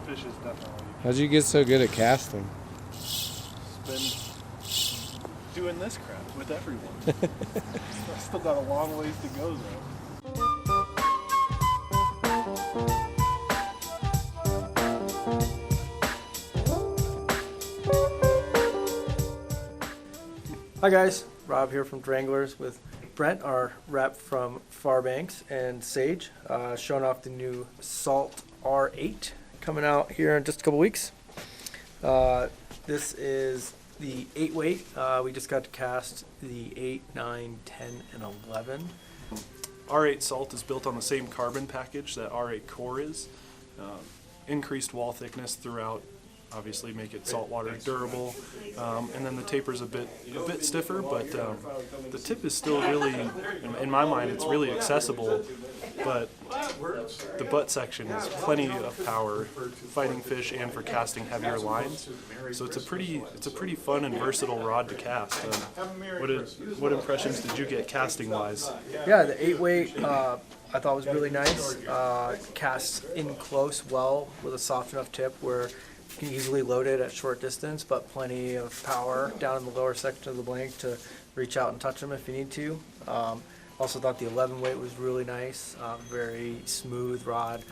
fish is definitely. How'd you get so good at casting? Been doing this crap with everyone. I still got a long ways to go though. Hi guys, Rob here from Duranglers with Brent, our rep from Fairbanks, and Sage, showing off the new Salt R8 coming out here in just a couple weeks. This is the 8 weight. We just got to cast the 8, 9, 10, and 11. R8 Salt is built on the same carbon package that R8 Core is. Increased wall thickness throughout, obviously make it saltwater durable, and then the taper's a bit stiffer, but the tip is still really, in my mind, it's really accessible. But the butt section is plenty of power, fighting fish and for casting heavier lines. So it's a pretty fun and versatile rod to cast. What impressions did you get casting wise? Yeah, the 8 weight I thought was really nice. Casts in close well with a soft enough tip where you can easily load it at short distance, but plenty of power down in the lower section of the blank to reach out and touch them if you need to. Also thought the 11 weight was really nice, very smooth rod.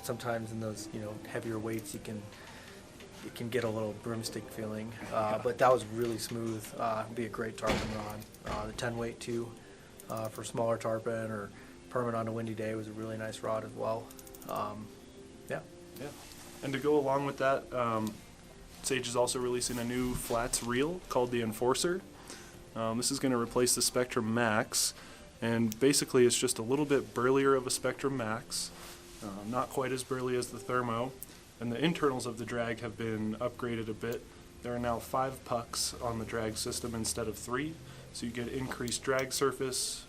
Sometimes in those heavier weights it can get a little broomstick feeling, but that was really smooth. Be a great tarpon rod. The 10 weight too, for smaller tarpon or permit on a windy day was a really nice rod as well. Yeah. And to go along with that, Sage is also releasing a new flats reel called the Enforcer. This is going to replace the Spectrum Max, and basically it's just a little bit burlier of a Spectrum Max, not quite as burly as the Thermo, and the internals of the drag have been upgraded a bit. There are now 5 pucks on the drag system instead of 3, so you get increased drag surface,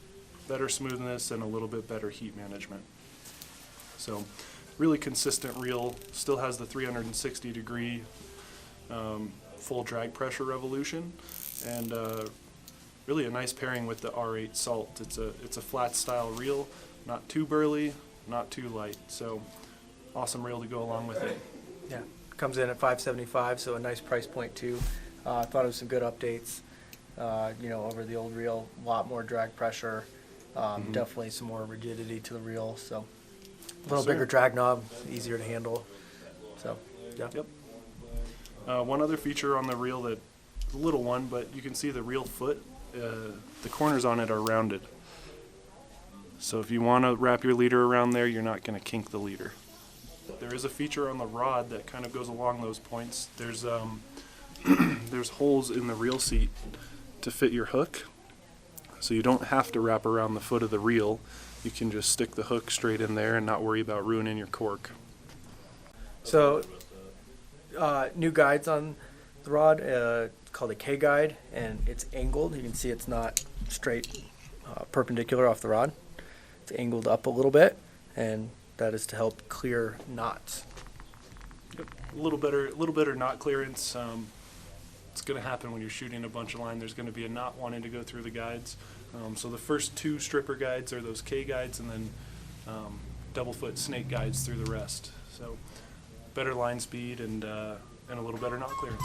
better smoothness, and a little bit better heat management. So really consistent reel, still has the 360 degree full drag pressure revolution, and really a nice pairing with the R8 Salt. It's a flat style reel, not too burly, not too light, so awesome reel to go along with it. Yeah, comes in at $575, so a nice price point too. I thought it was some good updates. Over the old reel, a lot more drag pressure, definitely some more rigidity to the reel, so a little bigger drag knob, easier to handle. So, yeah. Yep. One other feature on the reel that a little one, but you can see the reel foot. The corners on it are rounded. So if you want to wrap your leader around there, you're not going to kink the leader. There is a feature on the rod that kind of goes along those points. There's there's holes in the reel seat to fit your hook, so you don't have to wrap around the foot of the reel. You can just stick the hook straight in there and not worry about ruining your cork. So, new guides on the rod, called a K-guide, and it's angled. You can see it's not straight perpendicular off the rod. It's angled up a little bit, and that is to help clear knots. Yep. A little better knot clearance. It's going to happen when you're shooting a bunch of line. There's going to be a knot wanting to go through the guides. So the first 2 stripper guides are those K guides, and then double foot snake guides through the rest. So better line speed and a little better knot clearance.